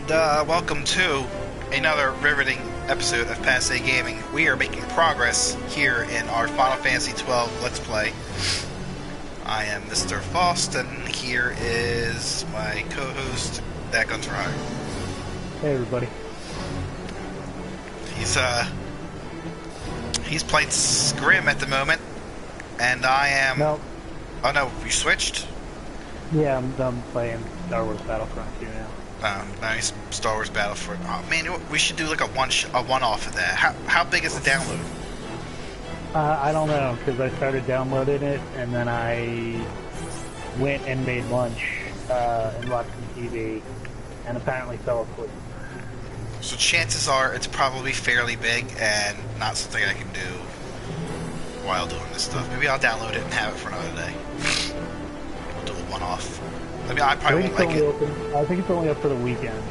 Welcome to another riveting episode of Passe Gaming. We are making progress here in our Final Fantasy XII Let's Play. I am Mr. Faust, and here is my co-host, That Guns for Hire. Hey everybody. He's playing Scrim at the moment, and I am... No. Oh no, you switched? Yeah, I'm playing Star Wars Battlefront 2 now. Nice. Star Wars Battlefront. Oh man, we should do like a one-off of that. How big is the download? I don't know, because I started downloading it, and then I went and made lunch, and watched some TV, and apparently fell asleep. So chances are it's probably fairly big, and not something I can do while doing this stuff. Maybe I'll download it and have it for another day. We'll do a one-off. I mean, I probably won't like it. I think it's only up for the weekend.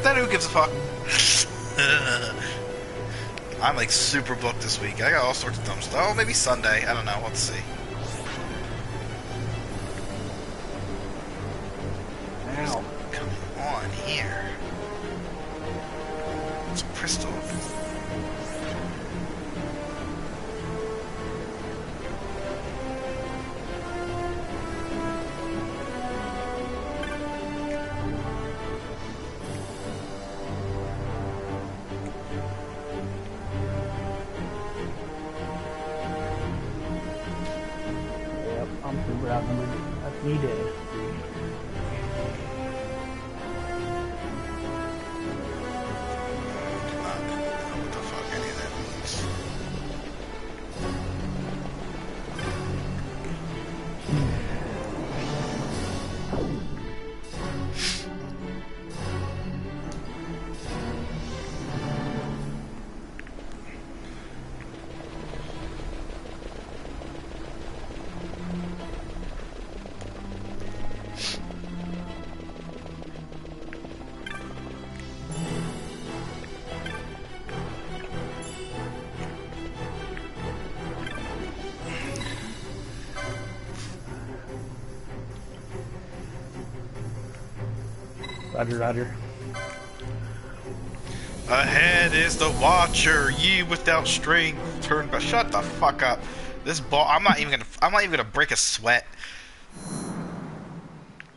Then who gives a fuck? I'm like super booked this week. I got all sorts of dumb stuff. Oh, maybe Sunday. I don't know. Let's see. Ow. Come on here. It's a crystal. I'm super outnumbered. That's needed. Do not know what the fuck any of that means. Roger, roger. Ahead is the Watcher, ye without strength. Turn back. Shut the fuck up. This ball. I'm not even gonna break a sweat.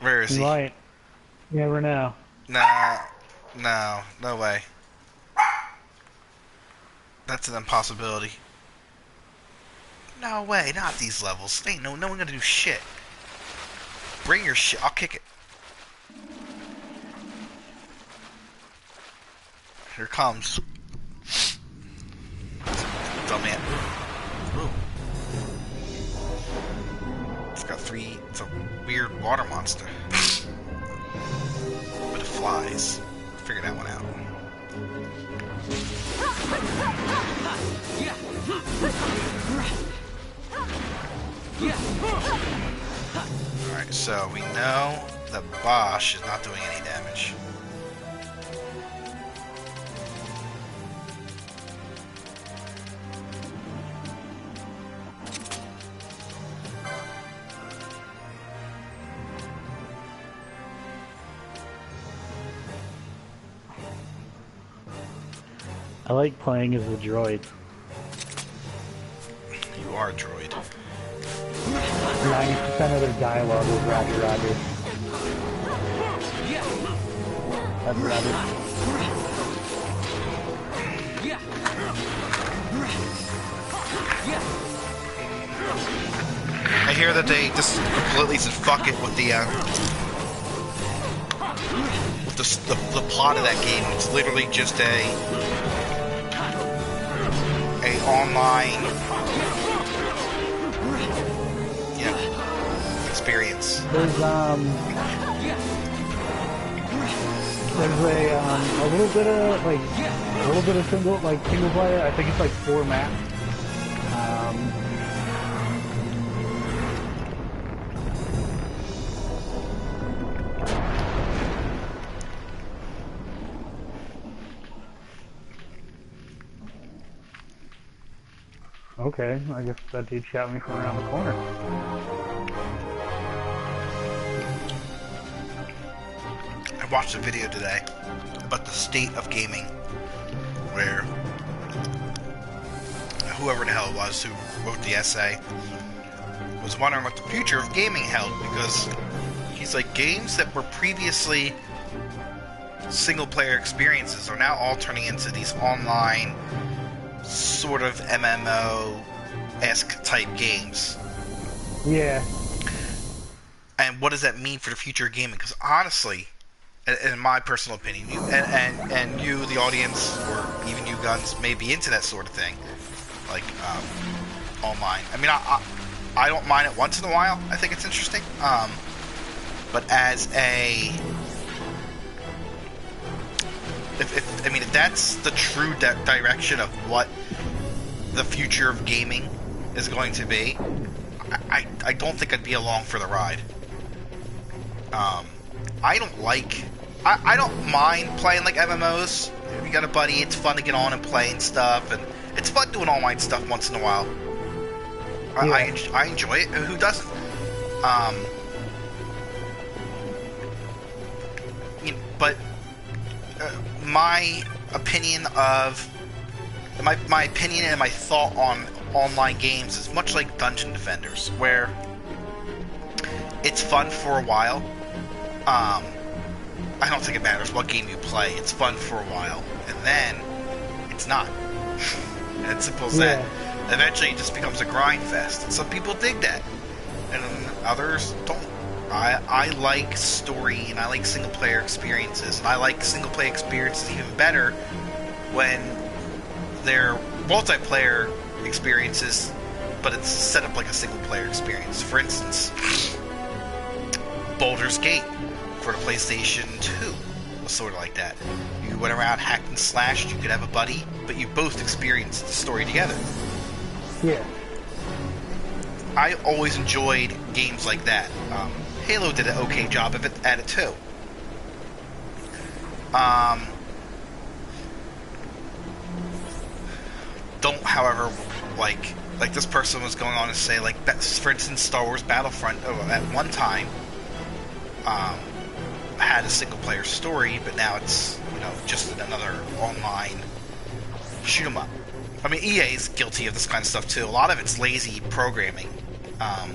Where is he? Right. You never know. Nah, no way. That's an impossibility. No way, not these levels. Ain't no one gonna do shit. Bring your shit. I'll kick it. Here it comes. Dumbass. Ooh. It's got three. It's a weird water monster. But it flies. Figure that one out. Alright, so we know that Bosch is not doing any damage. I like playing as a droid. You are a droid. 90% of their dialogue was Roger, Roger. That's Roger. I hear that they just completely said fuck it with the plot of that game. It's literally just a online experience. There's a little bit of single player. I think it's like 4 maps. Okay, I guess that dude shot me from around the corner. I watched a video today about the state of gaming, where whoever the hell it was who wrote the essay was wondering what the future of gaming held, because he's like, games that were previously single-player experiences are now all turning into these online sort of MMO-esque type games. Yeah. And what does that mean for the future of gaming? Because honestly, in my personal opinion, you and you, the audience, or even you guns, may be into that sort of thing, like online. I mean, I don't mind it once in a while. I think it's interesting. But as a, if that's the true direction of what the future of gaming is going to be, I don't think I'd be along for the ride. I don't mind playing like MMOs. If you got a buddy, it's fun to get on and play and stuff, and it's fun doing online stuff once in a while. Yeah. I enjoy it. Who doesn't? But my opinion and my thought on online games is much like Dungeon Defenders, where it's fun for a while. I don't think it matters what game you play. It's fun for a while, and then it's not. And it's simple as that. Eventually, it just becomes a grind fest. And some people dig that, and others don't. I like story, and I like single-player experiences, and I like single-player experiences even better when they're multiplayer experiences, but it's set up like a single-player experience. For instance, Baldur's Gate for the PlayStation 2 was sort of like that. You went around, hacked and slashed, you could have a buddy, but you both experienced the story together. Yeah. I always enjoyed games like that. Halo did an okay job of it at it too. Don't, however, like this person was going on to say, like, for instance, Star Wars Battlefront at one time had a single player story, but now it's, just another online shoot 'em up. I mean, EA is guilty of this kind of stuff too. A lot of it's lazy programming, and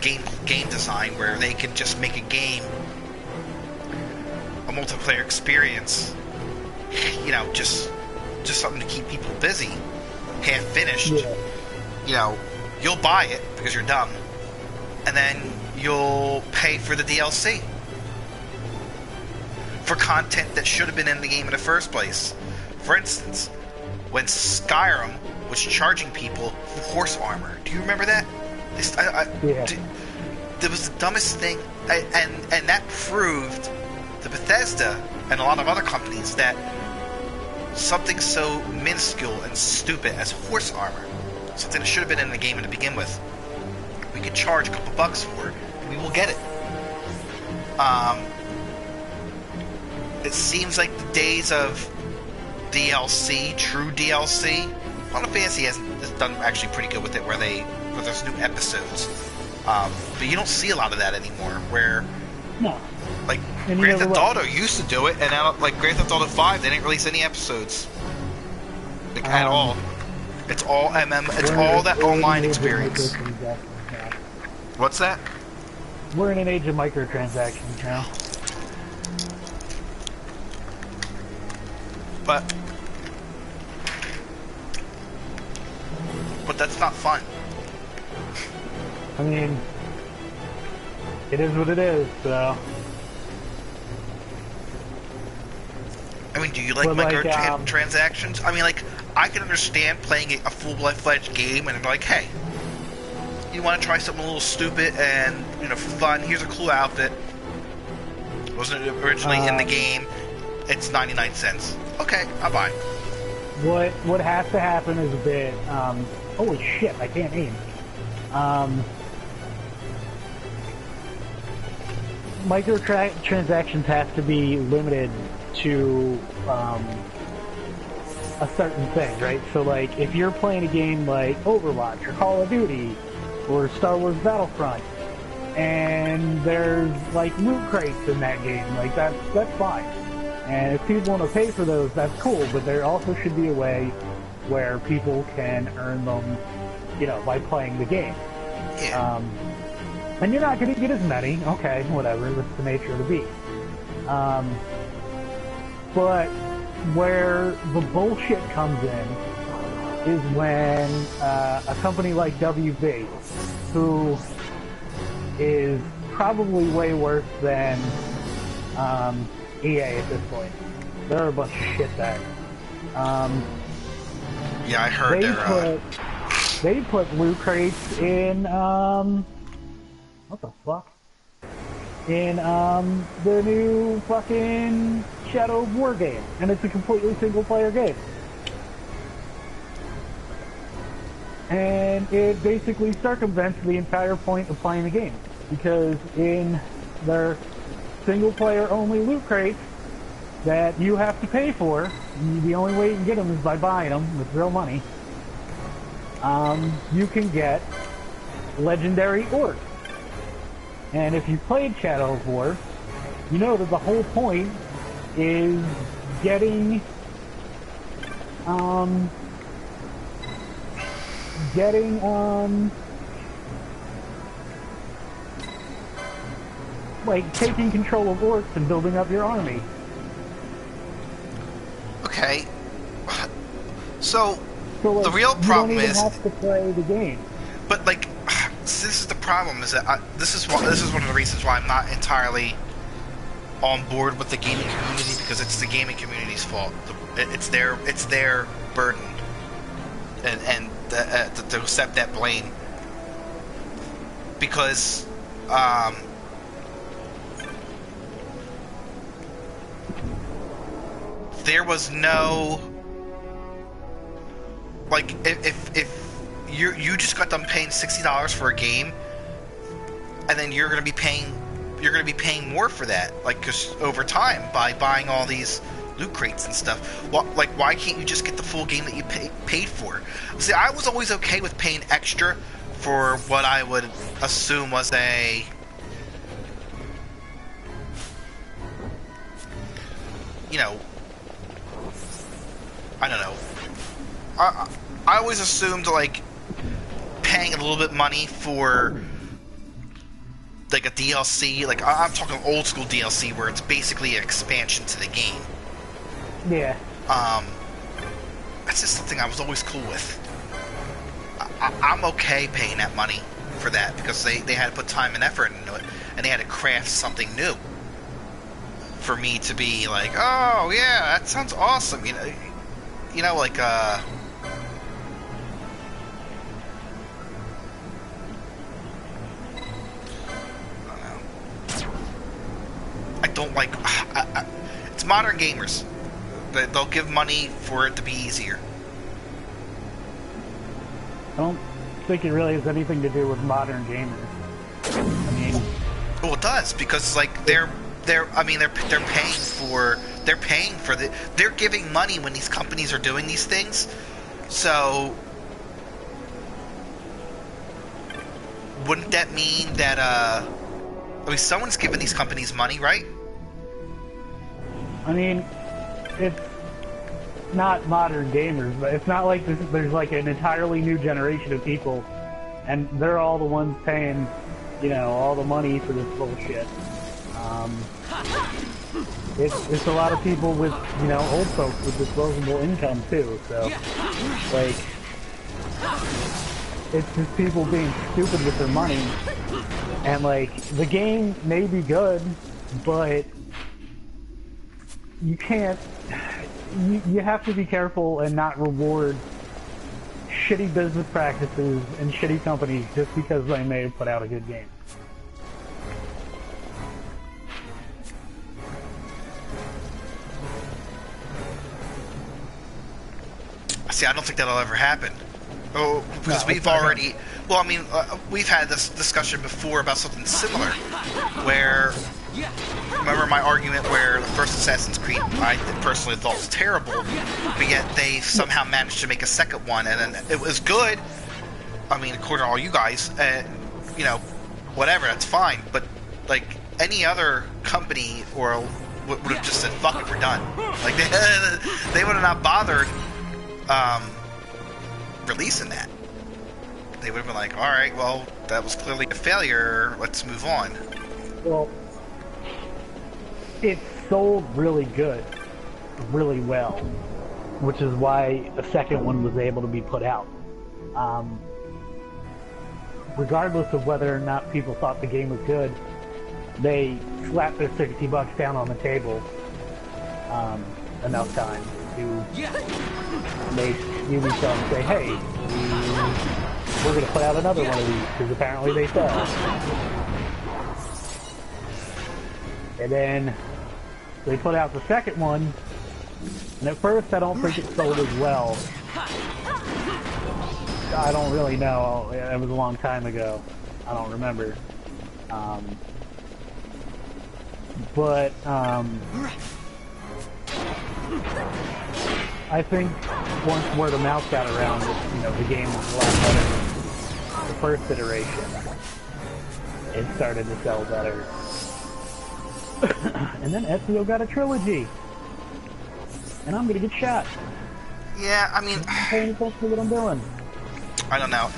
game design, where they can just make a game, a multiplayer experience, just something to keep people busy, half finished. Yeah. You'll buy it because you're dumb, and then you'll pay for the DLC for content that should have been in the game in the first place. For instance, when Skyrim was charging people for horse armor, do you remember that? Yeah. That was the dumbest thing, and that proved to Bethesda and a lot of other companies that something so minuscule and stupid as horse armor, something that should have been in the game to begin with, we could charge a couple bucks for it, and we will get it. It seems like the days of DLC, true DLC, Final Fantasy has done actually pretty good with it, where there's new episodes. But you don't see a lot of that anymore, where No. like And Grand Theft Auto used to do it, and now like Grand Theft Auto 5, they didn't release any episodes at all. It's all it's all that online experience. What's that? We're in an age of microtransactions now. But that's not fun. I mean, it is what it is, so. I mean, do you like microtransactions? I mean, like, I can understand playing a full-fledged game and like, hey, you want to try something a little stupid and, for fun, here's a cool outfit. Wasn't it originally in the game? It's 99 cents. Okay, I'll buy. What has to happen is a bit, holy shit, I can't aim. Microtransactions have to be limited to a certain thing, right? So, like, if you're playing a game like Overwatch or Call of Duty or Star Wars Battlefront, and there's like loot crates in that game. Like that's fine. And if people want to pay for those, that's cool. But there also should be a way where people can earn them, you know, by playing the game. Yeah. And you're not going to get as many. Okay, whatever. That's the nature of the beast. But where the bullshit comes in is when a company like WB, who is probably way worse than EA at this point. They're a bunch of shitbags. Yeah, I heard they put loot crates in what the fuck? In the new fucking Shadow of War game, and it's a completely single-player game. And it basically circumvents the entire point of playing the game, because in their single-player only loot crates that you have to pay for, the only way you can get them is by buying them with real money. You can get legendary orcs. And if you played Shadow of War, you know that the whole point is getting like taking control of orcs and building up your army. Okay. So like, the real problem you don't even is have to play the game. But like, this is the problem. Is that this is one of the reasons why I'm not entirely on board with the gaming community, because it's the gaming community's fault. It's their burden, and to accept that blame. Because there was no, like, if you just got done paying $60 for a game, and then you're gonna be paying more for that, like, 'cause over time, by buying all these loot crates and stuff. Well, like, why can't you just get the full game that you paid for? See, I was always okay with paying extra for what I would assume was a, you know, I don't know. I always assumed, like, paying a little bit money for, like, a DLC, like, I'm talking old school DLC where it's basically an expansion to the game. Yeah. That's just something I was always cool with. I'm okay paying that money for that, because they had to put time and effort into it, and they had to craft something new for me to be like, oh yeah, that sounds awesome. You know, like, I don't like, it's modern gamers. They'll give money for it to be easier. I don't think it really has anything to do with modern gamers. I mean, well, it does, because, like, they're giving money when these companies are doing these things. So wouldn't that mean that I mean, someone's giving these companies money, right? I mean, it's not modern gamers, but it's not like there's like an entirely new generation of people, and they're all the ones paying, you know, all the money for this bullshit. It's a lot of people with, you know, old folks with disposable income too, so, like, it's just people being stupid with their money, and, like, the game may be good, but you can't, you have to be careful and not reward shitty business practices and shitty companies just because they may have put out a good game. See, I don't think that'll ever happen. Oh, because we've already... Well, I mean, we've had this discussion before about something similar, where... Remember my argument where the first Assassin's Creed I personally thought was terrible, but yet they somehow managed to make a second one, and then it was good. I mean, according to all you guys, you know, whatever, that's fine. But like any other company or would have just said, "Fuck it, we're done." Like they would have not bothered releasing that. They would have been like, "All right, well, that was clearly a failure. Let's move on." Well, it sold really good, really well, which is why a second one was able to be put out. Regardless of whether or not people thought the game was good, they slapped their $60 down on the table enough time to make Ubisoft say, "Hey, we're going to put out another one of these," because apparently they sell. And then they put out the second one, and at first I don't think it sold as well. I don't really know. It was a long time ago. I don't remember. But I think once word of mouth got around, the game was a lot better than the first iteration. It started to sell better. And then Ezio got a trilogy. And I'm gonna get shot. Yeah, I mean, I'm paying attention to what I'm doing. I don't know.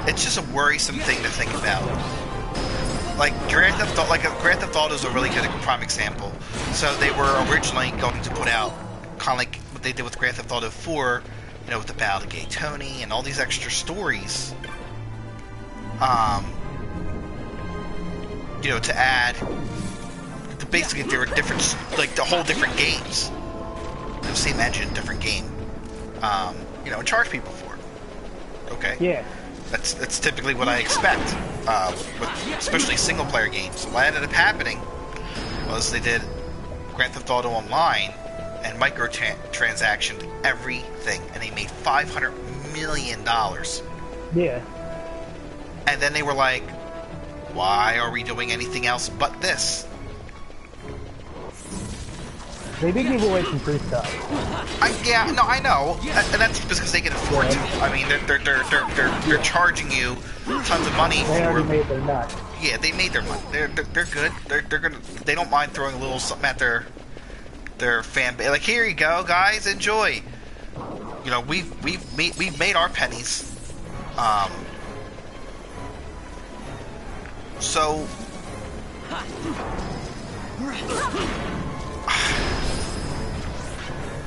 It's just a worrisome thing to think about. Like Grand Theft Auto is a really good prime example. So they were originally going to put out kind of like what they did with Grand Theft Auto 4, with the Battle of Gay Tony and all these extra stories. To add. Basically, they were different, like the whole different games. The same engine, different game. And charge people for it. Okay. Yeah. That's typically what I expect, with especially single-player games. So what ended up happening was they did Grand Theft Auto Online and microtransactioned everything, and they made $500 million. Yeah. And then they were like, "Why are we doing anything else but this?" They did give away some free stuff. I know, and that's because they can afford to. I mean, they're charging you tons of money. They already made their nut. Yeah, they made their money. They're good. They don't mind throwing a little something at their fan base. Like, here you go, guys, enjoy. We've made our pennies. So.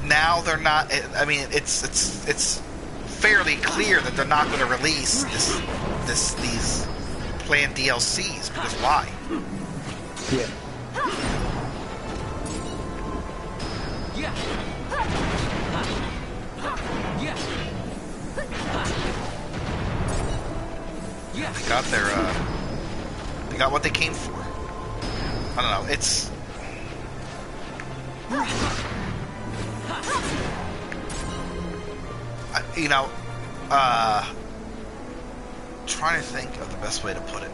Now they're not. I mean, it's fairly clear that they're not going to release these planned DLCs, because why? Yeah. They got what they came for. I don't know. It's. Trying to think of the best way to put it.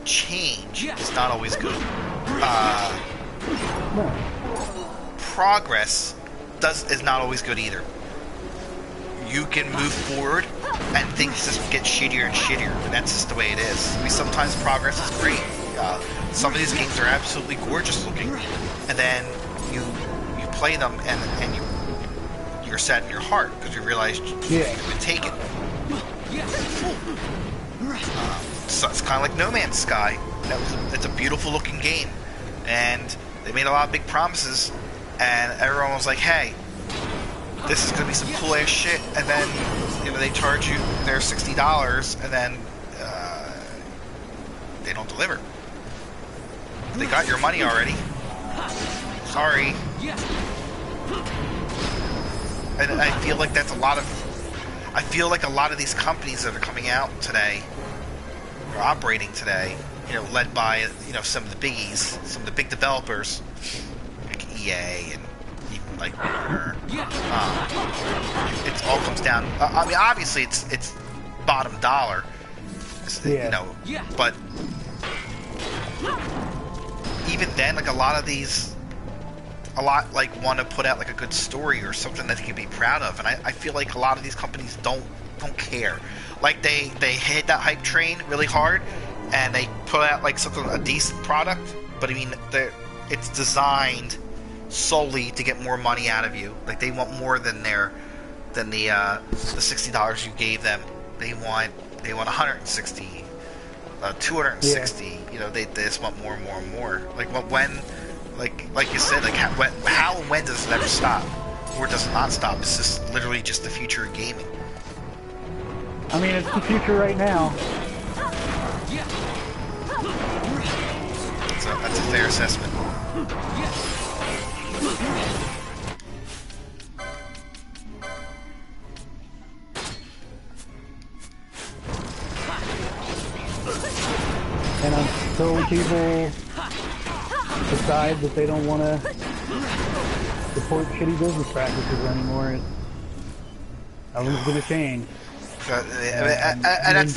Change is not always good. Progress is not always good either. You can move forward, and things just get shittier and shittier, and that's just the way it is. I mean, sometimes progress is great. Some of these games are absolutely gorgeous looking, and then you play them, and you're sad in your heart because you realized you could take it. So it's kind of like No Man's Sky. It's a beautiful looking game, and they made a lot of big promises, and everyone was like, "Hey, this is gonna be some cool ass shit," and then they charge you their $60, and then they don't deliver. They got your money already. Sorry. And I feel like that's a lot of. I feel like a lot of these companies that are coming out today, or operating today, led by some of the biggies, some of the big developers, like EA and even like Warner. It all comes down. I mean, obviously it's bottom dollar, but even then, like a lot want to put out like a good story or something that they can be proud of, and I feel like a lot of these companies don't care. Like they hit that hype train really hard, and they put out like a decent product, but I mean, it's designed solely to get more money out of you. Like, they want more than the $60 you gave them. They want 160, 260. Yeah. You know, they just want more and more and more. Like, when, like you said, like how and when does it ever stop, or does it not stop? It's just literally just the future of gaming. I mean, it's the future right now. That's a fair assessment. And until people decide that they don't want to support shitty business practices anymore, nothing's going to change. And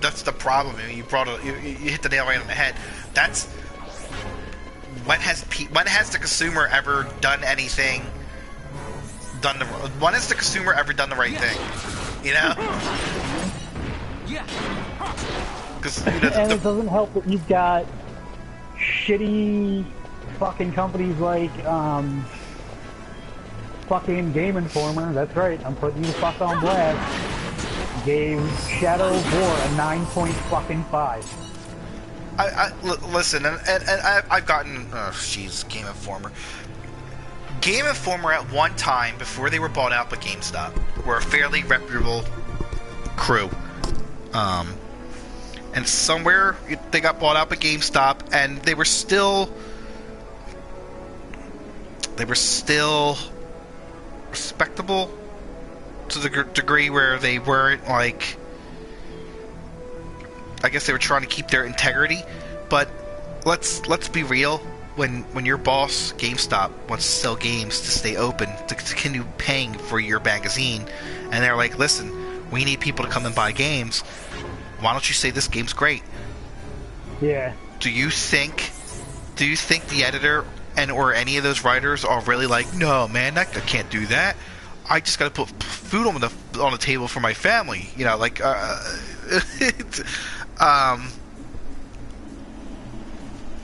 that's the problem. I mean, you hit the nail right on the head. That's when has the consumer ever done anything? When has the consumer ever done the right thing? You know? And it doesn't help that you've got shitty fucking companies like fucking Game Informer. That's right, I'm putting you the fuck on blast. Gave Shadow of War a 9.5. Listen, and I've gotten Game Informer. Game Informer at one time, before they were bought out by GameStop, were a fairly reputable crew. And somewhere they got bought out by GameStop, and they were still respectable to the degree where they weren't like, I guess they were trying to keep their integrity. But let's be real. When your boss, GameStop, wants to sell games to stay open, to continue paying for your magazine, and they're like, listen, we need people to come and buy games, why don't you say this game's great? Yeah. Do you think the editor or any of those writers are really like, no man, I can't do that, I just gotta put food on the table for my family, you know, like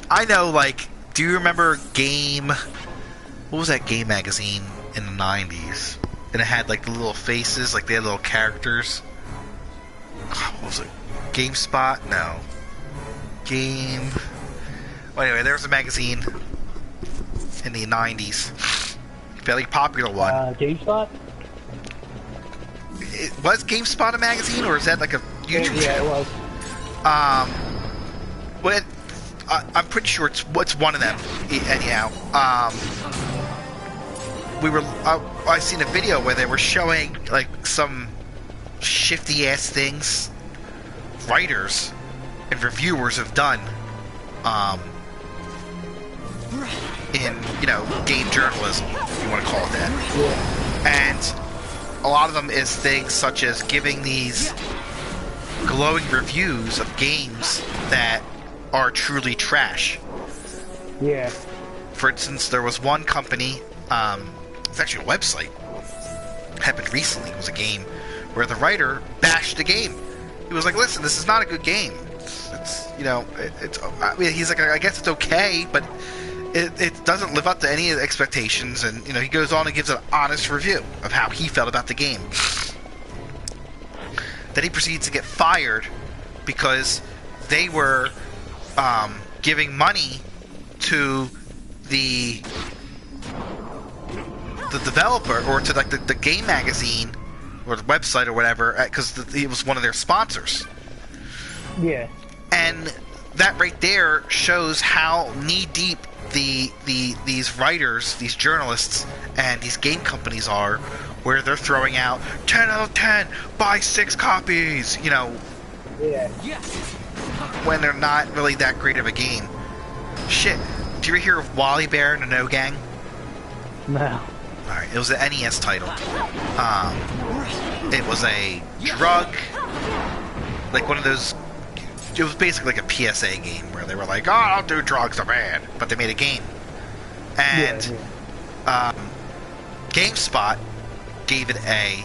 I know, like, do you remember what was that game magazine in the 90s? And it had, like, the little faces, like, they had little characters. What was it? GameSpot? No. Well, anyway, there was a magazine in the 90s. Fairly popular one. GameSpot? Was GameSpot a magazine, or is that, like, a YouTube channel? Yeah, it was. Well, I'm pretty sure it's one of them. Anyhow, I seen a video where they were showing like some shifty ass things writers and reviewers have done in, you know, game journalism, if you want to call it that. Yeah. And a lot of them is things such as giving these glowing reviews of games that are truly trash. Yeah. For instance, there was one company, it's actually a website, happened recently, it was a game where the writer bashed the game. He was like, listen, this is not a good game. It's you know, I mean, he's like, I guess it's okay, but it doesn't live up to any of the expectations, and, you know, he goes on and gives an honest review of how he felt about the game. Then he proceeds to get fired because they were giving money to the developer, or to like the game magazine or the website or whatever, because it was one of their sponsors. Yeah. And that right there shows how knee deep these writers, these journalists, and these game companies are, where they're throwing out 10 out of 10, buy 6 copies, you know. Yeah. When they're not really that great of a game. Shit, do you ever hear of Wally Bear and the No Gang? No. Alright, it was an NES title. It was a drug, like one of those, it was basically like a PSA game where they were like, oh, I'll do drugs, they're bad. But they made a game. And GameSpot gave it a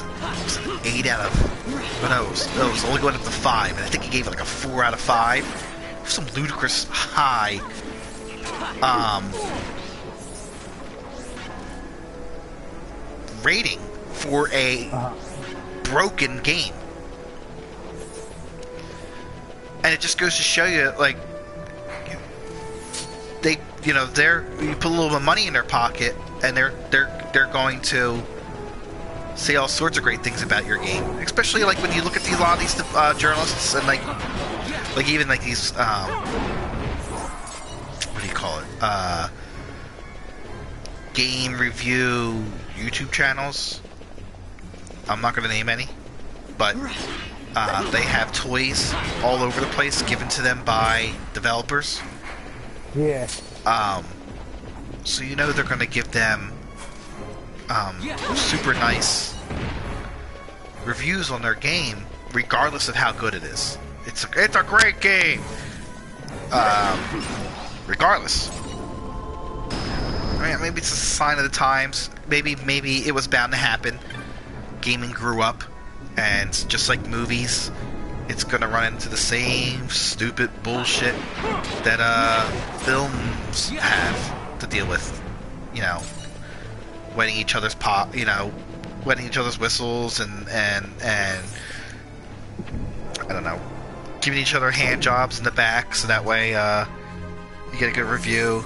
was it an 8 out of... No, it was only going up to 5, and I think he gave it like a 4 out of 5. Some ludicrous high rating for a broken game. And it just goes to show you, like, they, you know, you put a little bit of money in their pocket, and they're going to say all sorts of great things about your game. Especially like when you look at a lot of these journalists and like even like these what do you call it? Game review YouTube channels. I'm not going to name any, but they have toys all over the place given to them by developers. Yeah. So you know they're going to give them super nice reviews on their game, regardless of how good it is. It's a great game. Regardless. I mean, maybe it's a sign of the times. Maybe it was bound to happen. Gaming grew up, and just like movies, it's gonna run into the same stupid bullshit that films have to deal with. You know, wetting each other's wetting each other's whistles, and I don't know, giving each other hand jobs in the back, so that way you get a good review.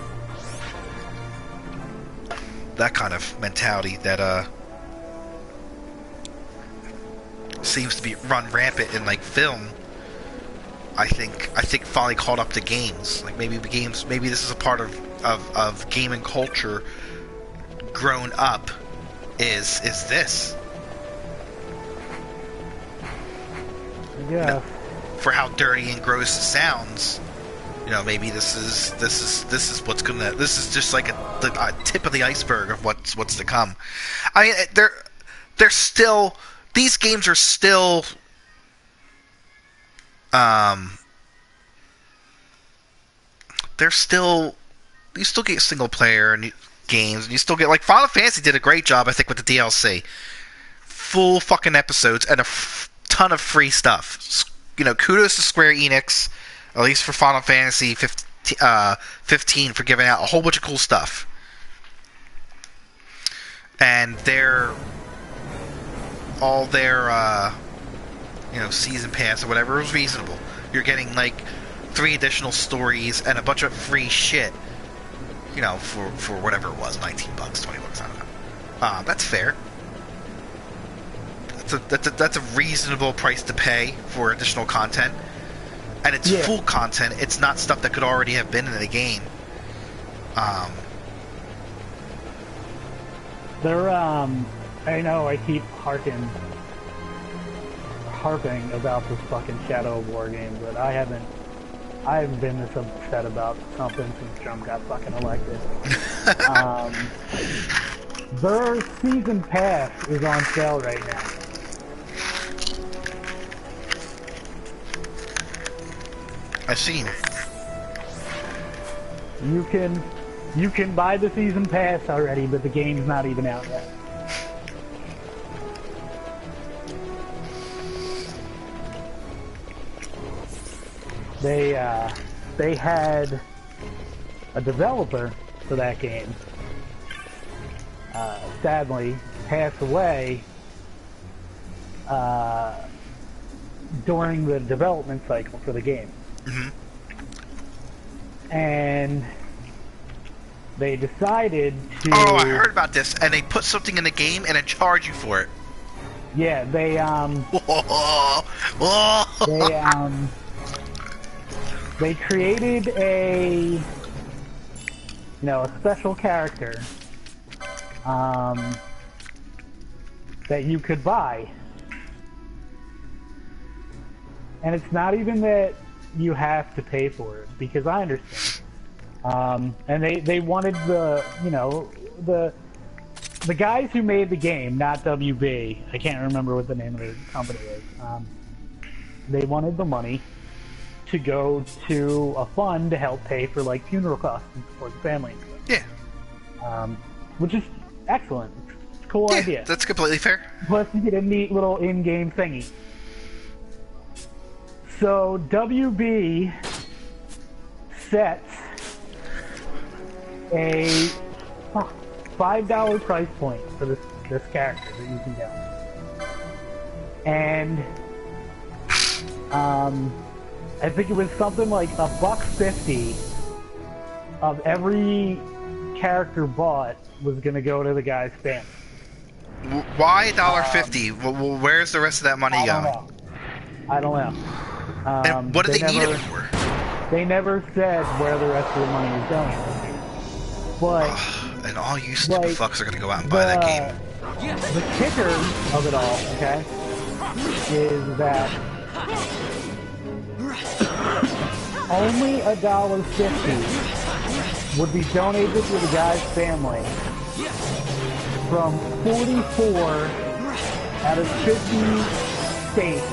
That kind of mentality that seems to be run rampant in like film. I think finally caught up to games. Like maybe this is a part of gaming culture grown up. Is this? Yeah. You know, for how dirty and gross it sounds, you know, maybe this is what's gonna. This is just like the tip of the iceberg of what's to come. I mean, they're still. These games are still. They're still. You still get single player and games, and you still get, like, Final Fantasy did a great job, I think, with the DLC. Full fucking episodes and a ton of free stuff. You know, kudos to Square Enix, at least for Final Fantasy 15, for giving out a whole bunch of cool stuff. And all their you know, season pass or whatever was reasonable. You're getting like 3 additional stories and a bunch of free shit. You know, for whatever it was, $19, $20, I don't know. That's fair. That's a reasonable price to pay for additional content, and it's full content. It's not stuff that could already have been in the game. I know I keep harping about this fucking Shadow of War game, but I haven't been this upset about something since Trump got fucking elected. Their season pass is on sale right now. I've seen. You can buy the season pass already, but the game's not even out yet. They had a developer for that game sadly pass away during the development cycle for the game. Mm-hmm. And they decided to... Oh, I heard about this, and they put something in the game and then charge you for it. Yeah, they created a special character that you could buy. And it's not even that you have to pay for it, because I understand. And they wanted the guys who made the game, not WB, I can't remember what the name of the company is, they wanted the money to go to a fund to help pay for like funeral costs and support the family and stuff. Yeah. Which is excellent. It's Cool Yeah, idea. that's completely fair. Plus, you get a neat little in-game thingy. So WB sets a $5 price point for this character that you can get, and I think it was something like $1.50 of every character bought was going to go to the guy's family. Why $1.50? Where's the rest of that money going? I don't know. And what do they need it for? They never said where the rest of the money was going. But and all you stupid fucks are gonna go out and buy that game. The kicker of it all, okay, is that only $1.50 would be donated to the guy's family from 44 out of 50 states,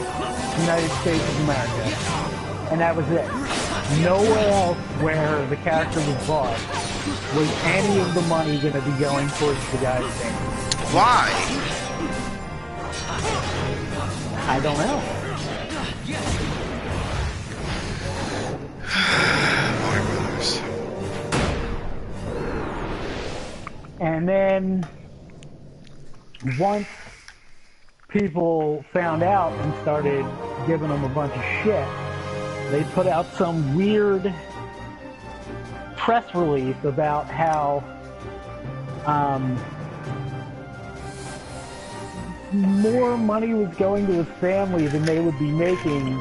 United States of America. And that was it. Nowhere else where the character was bought was any of the money going to be going towards the guy's family. Why? I don't know. Warner Brothers. And then once people found out and started giving them a bunch of shit, they put out some weird press release about how more money was going to his family than they would be making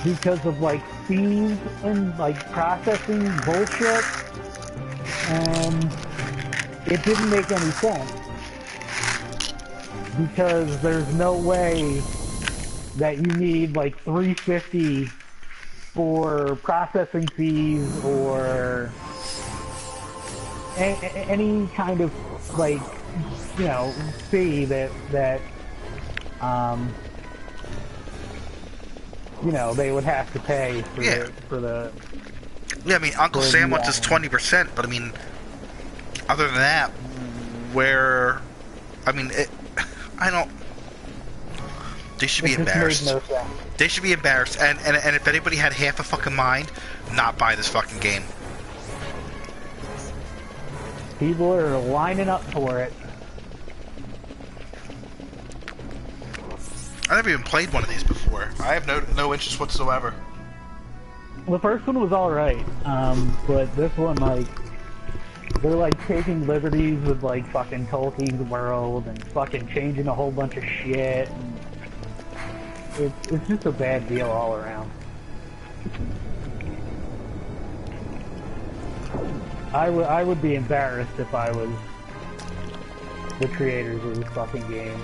because of like fees and like processing bullshit, and it didn't make any sense because there's no way that you need like $3.50 for processing fees or any kind of like, you know, fee that you know, they would have to pay for the Yeah, I mean, Uncle Sam wants his 20%, but I mean, other than that, where, I mean, I don't. They should be embarrassed. No sense. They should be embarrassed. And if anybody had half a fucking mind, not buy this fucking game. People are lining up for it. I never even played one of these before. I have no interest whatsoever. The first one was alright, but this one, like, they're like taking liberties with like fucking Tolkien's world and fucking changing a whole bunch of shit. And it's just a bad deal all around. I would be embarrassed if I was the creators of this fucking game.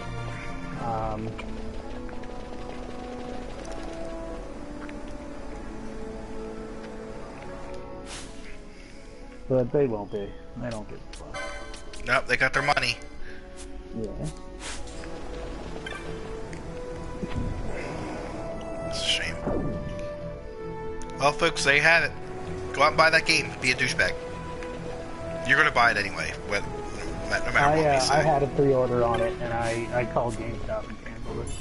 But they won't be. They don't give a fuck. Nope, they got their money. Yeah. It's a shame. Well, folks, there you have it. Go out and buy that game. Be a douchebag. You're going to buy it anyway, no matter what we say. I had a pre-order on it, and I called GameStop and canceled it.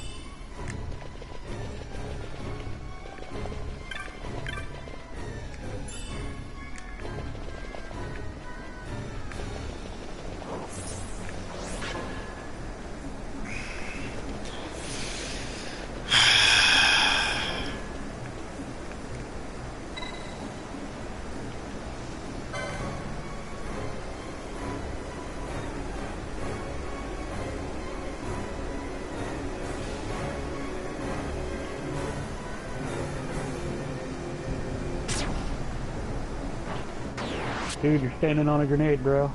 Dude, you're standing on a grenade, bro.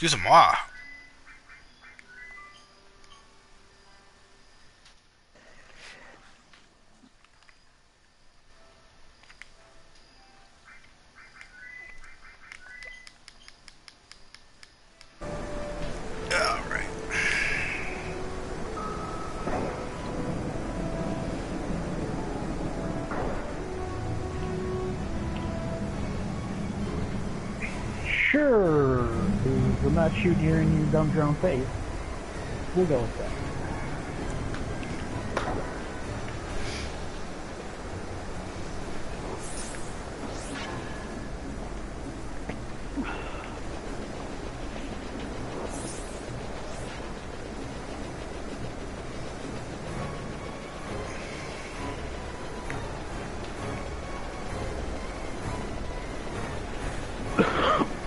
Excuse-moi. Alright. Sure, dude, I'm not shooting you in your dumb drone face. We'll go with that.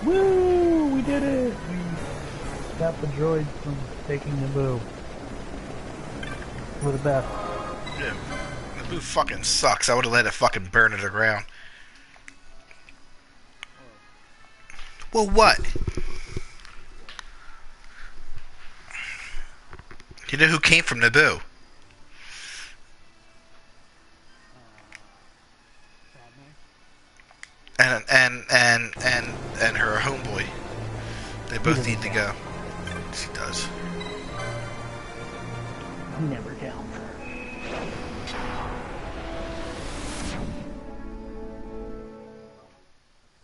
Woo! We did it! We got the droids from taking Naboo. We're the best. Yeah. Naboo fucking sucks. I would have let it fucking burn to the ground. Well, what? You know who came from Naboo? And her homeboy. They both need to go. She does. He never counts.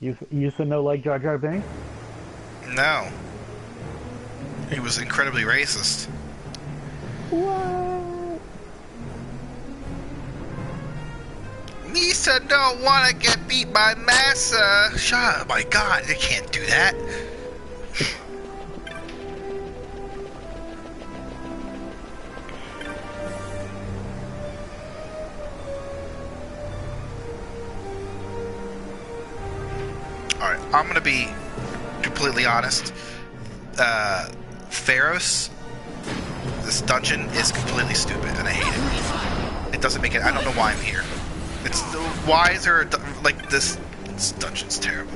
You used to know like Jar Jar Binks? No. He was incredibly racist. What? Misa don't want to get beat by Massa. Shut up, my God, they can't do that. Alright, I'm gonna be completely honest. Pharos, this dungeon is completely stupid and I hate it. It doesn't make it. I don't know why I'm here. It's why is there like this dungeon's terrible.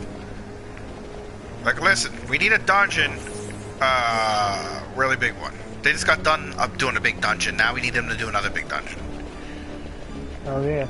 Like, listen, we need a dungeon, really big one. They just got done up doing a big dungeon. Now we need them to do another big dungeon. Oh yeah.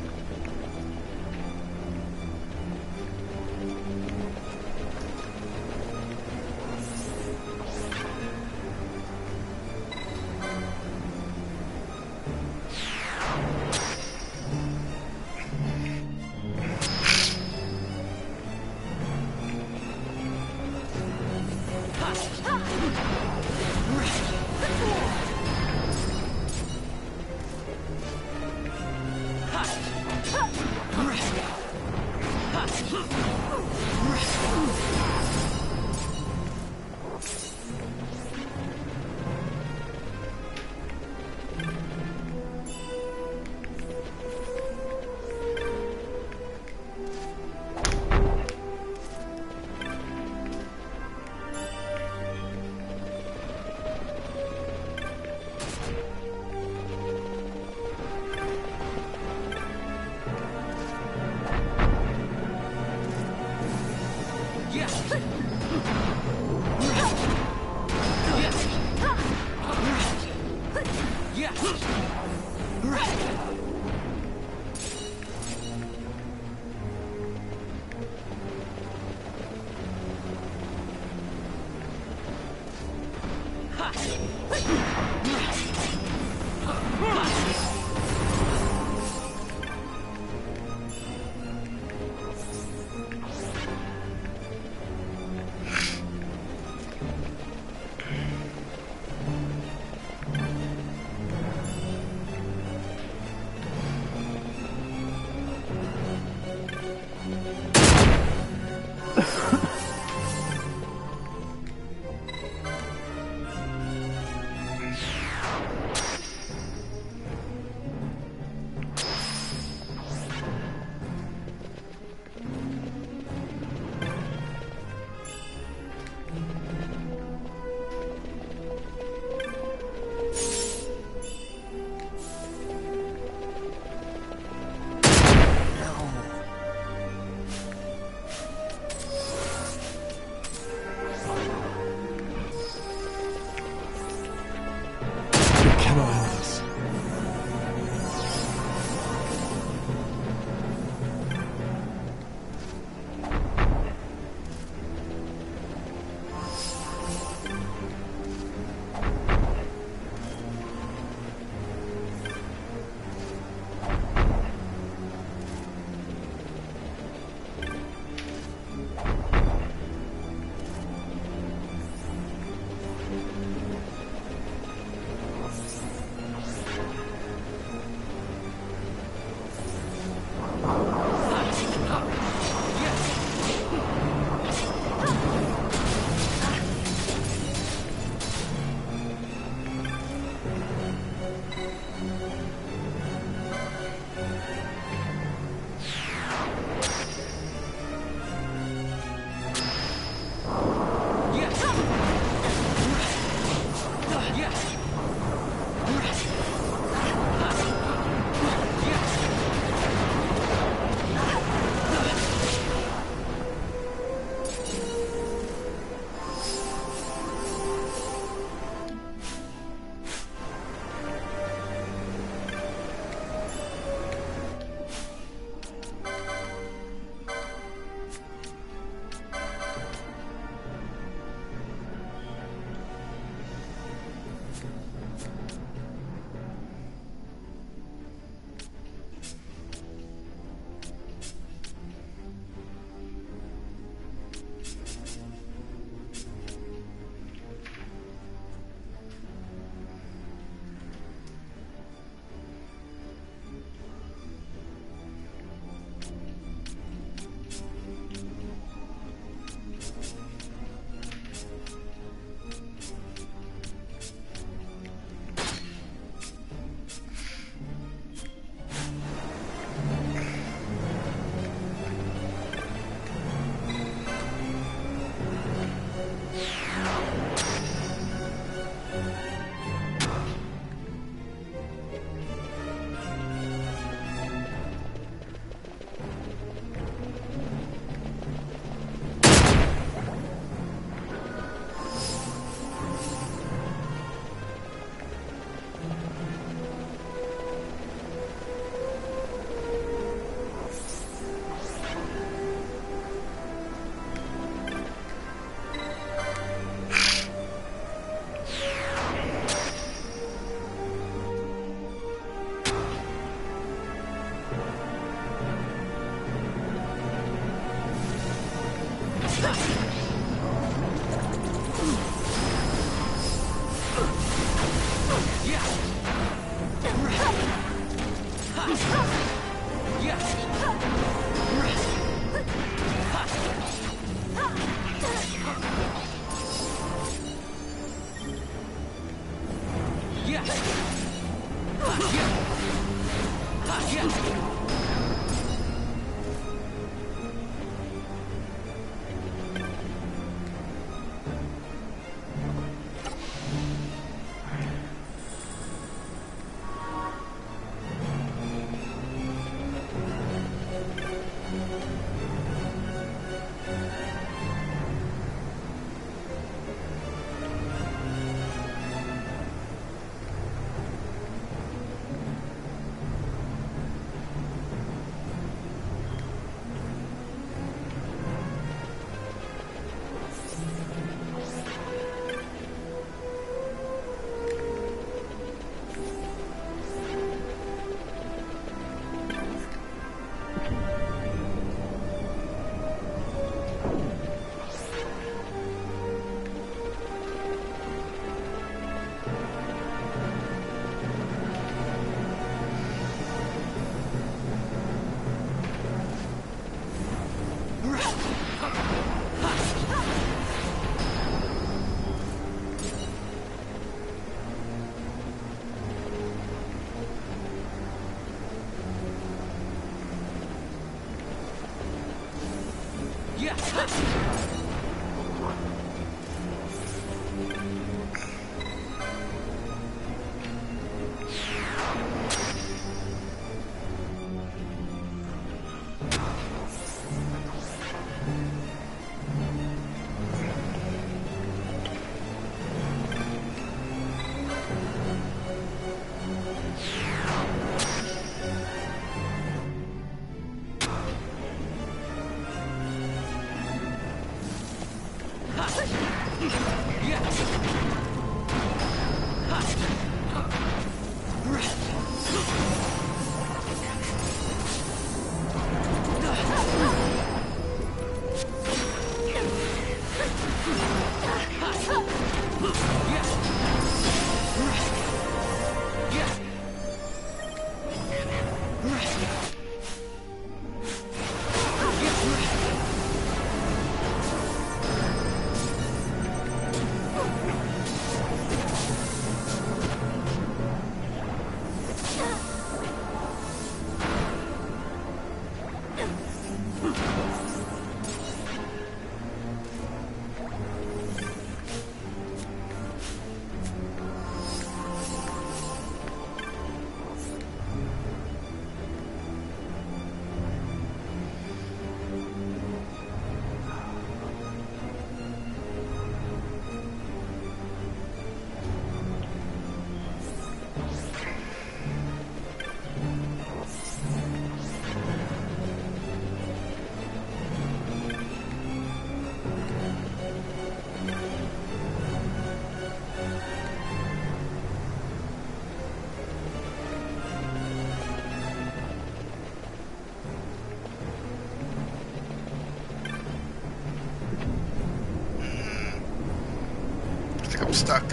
I'm stuck.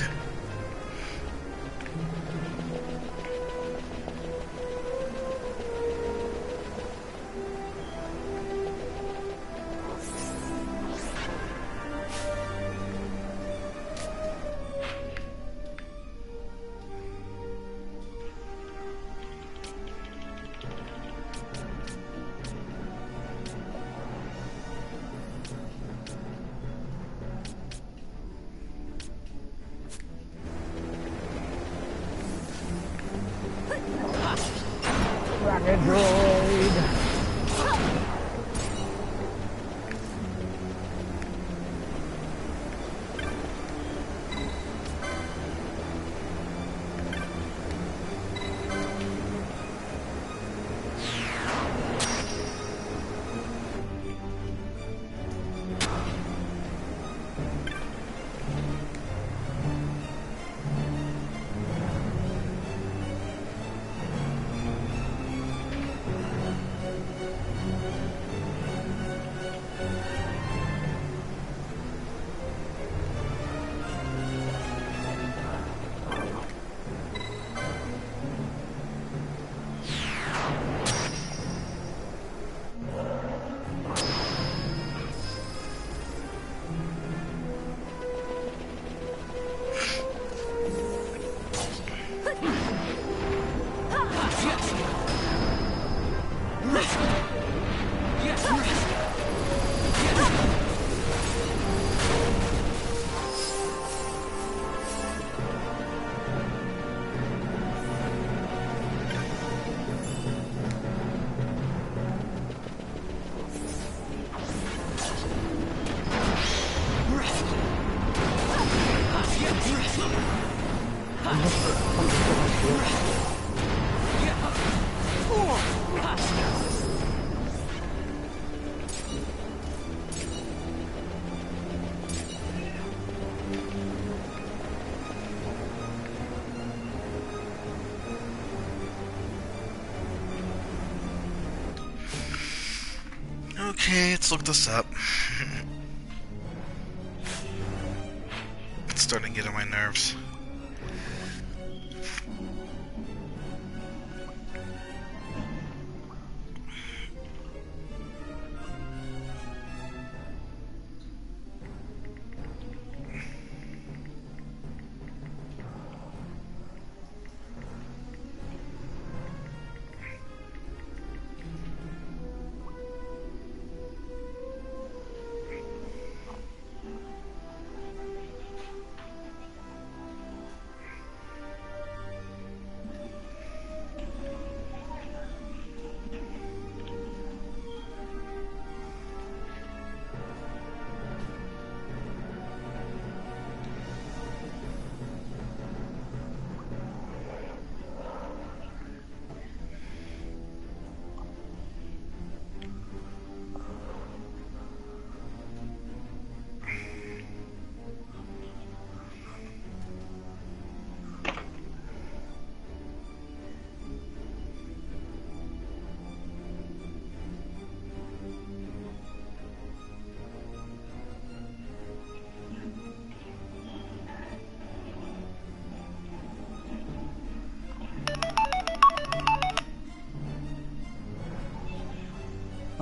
Rocket droid! Okay, let's look this up. It's starting to get on my nerves.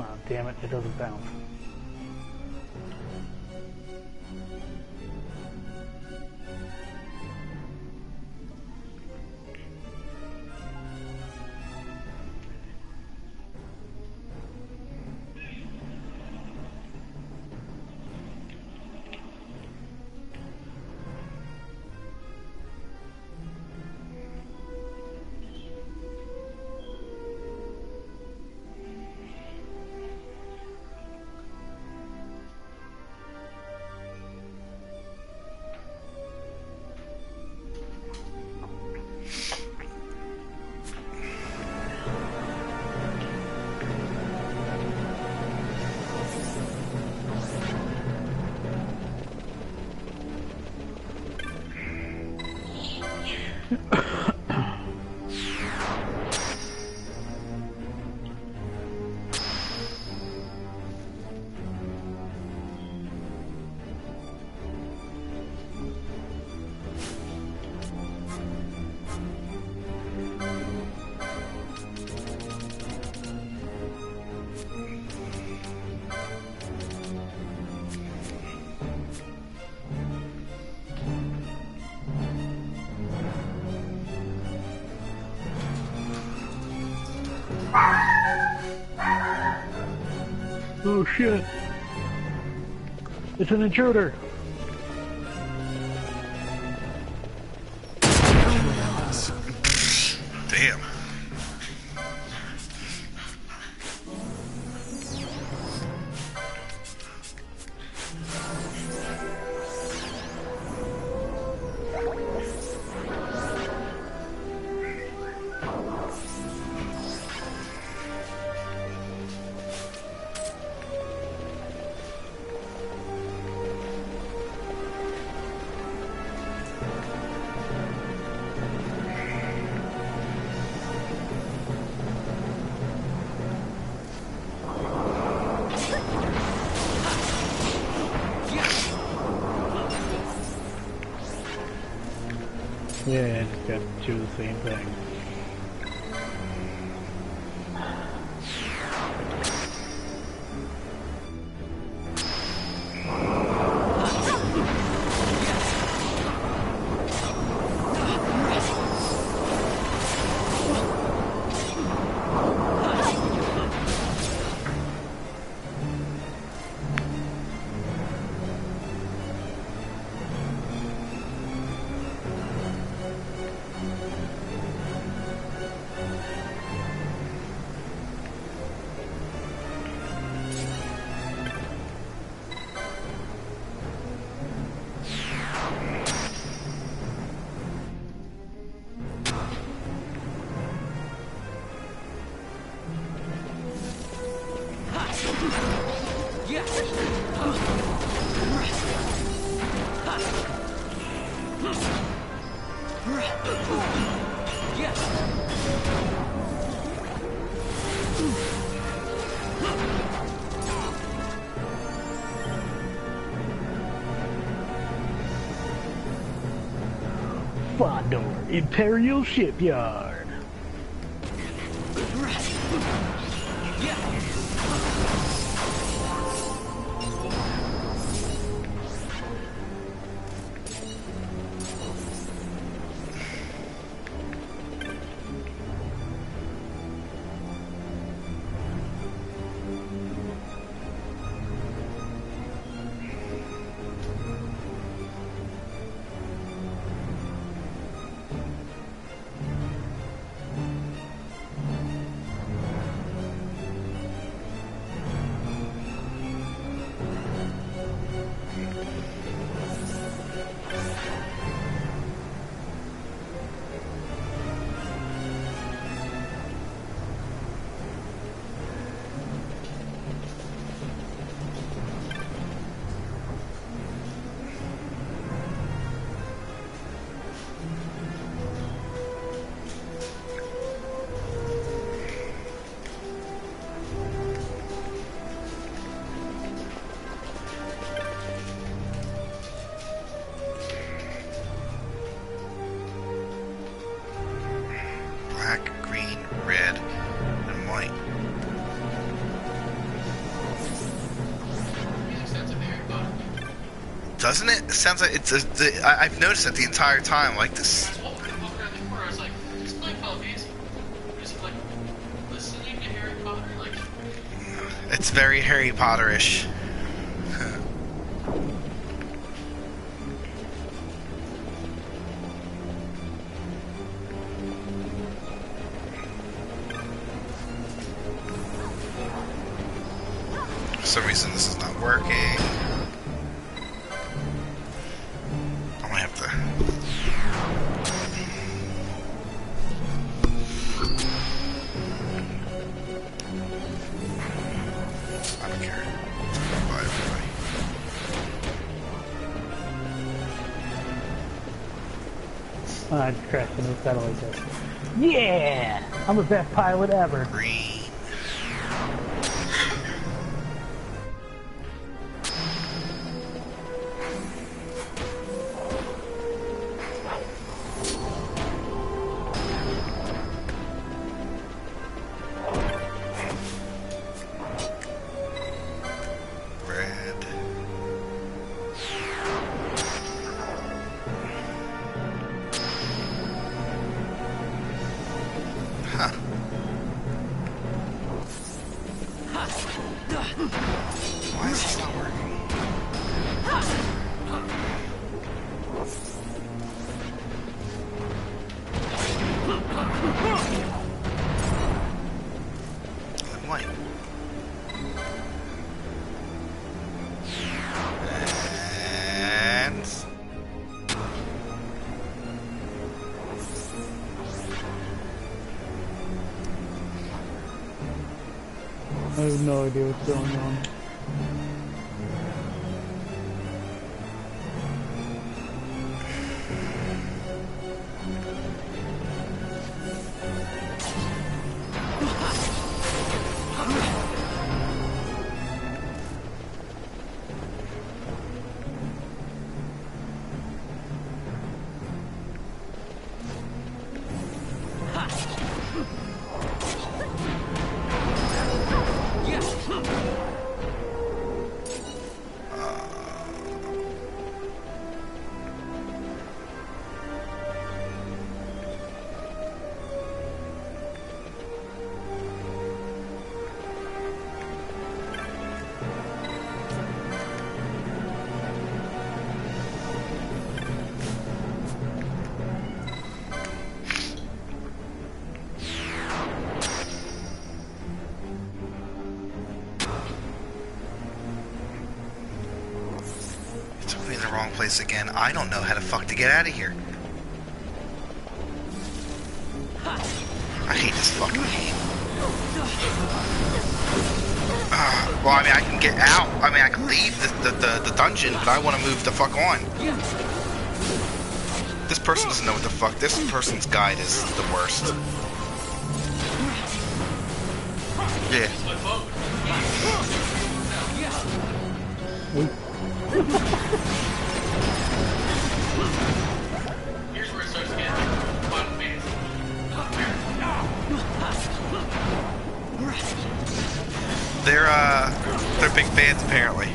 Oh, damn it, it doesn't bounce. Oh shit! It's an intruder! Damn. Yeah, I just got to do the same thing. Fondor Imperial Shipyard. Black, green, red, and white. Doesn't it? It sounds like it's I've noticed it the entire time, like this. It's very Harry Potter-ish. For some reason this is not working. I might have to... I don't care. Bye, everybody. I just crashed into the satellite test. Yeah! I'm the best pilot ever. Green. Why is this not working? White. And... I have no idea what's going on. Wrong place again. I don't know how the fuck to get out of here. I hate this fucking game. Well, I mean, I can get out. I mean, I can leave the dungeon, but I want to move the fuck on. This person doesn't know what the fuck. This person's guide is the worst. Yeah. Here's where it starts to get Final Fantasy. They're big fans apparently.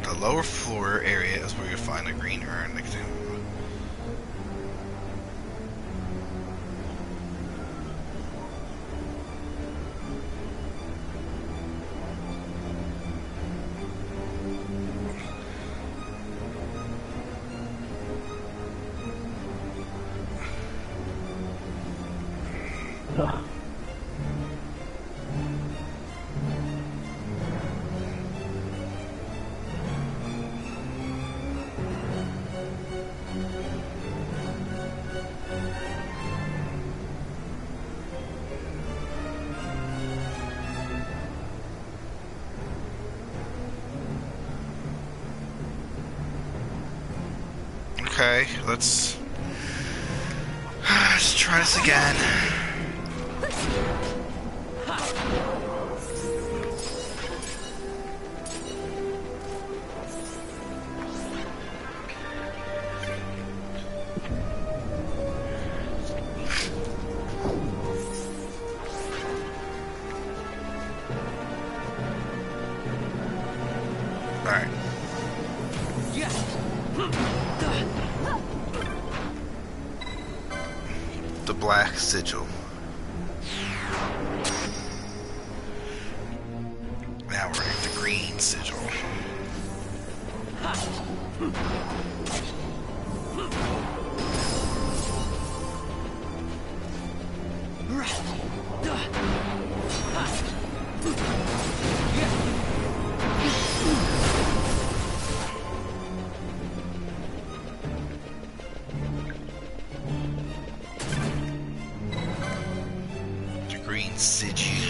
The lower floor area is where you find a green urn. Okay, let's try this again. Alright. The black sigil. Now we're at the green sigil. The green sigil.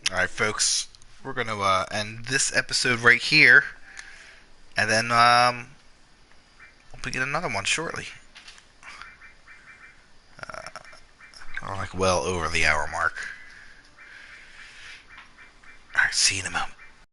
Alright, folks, we're going to end this episode right here, and then we'll begin another one shortly. We're like well over the hour mark. Alright, see you in a moment.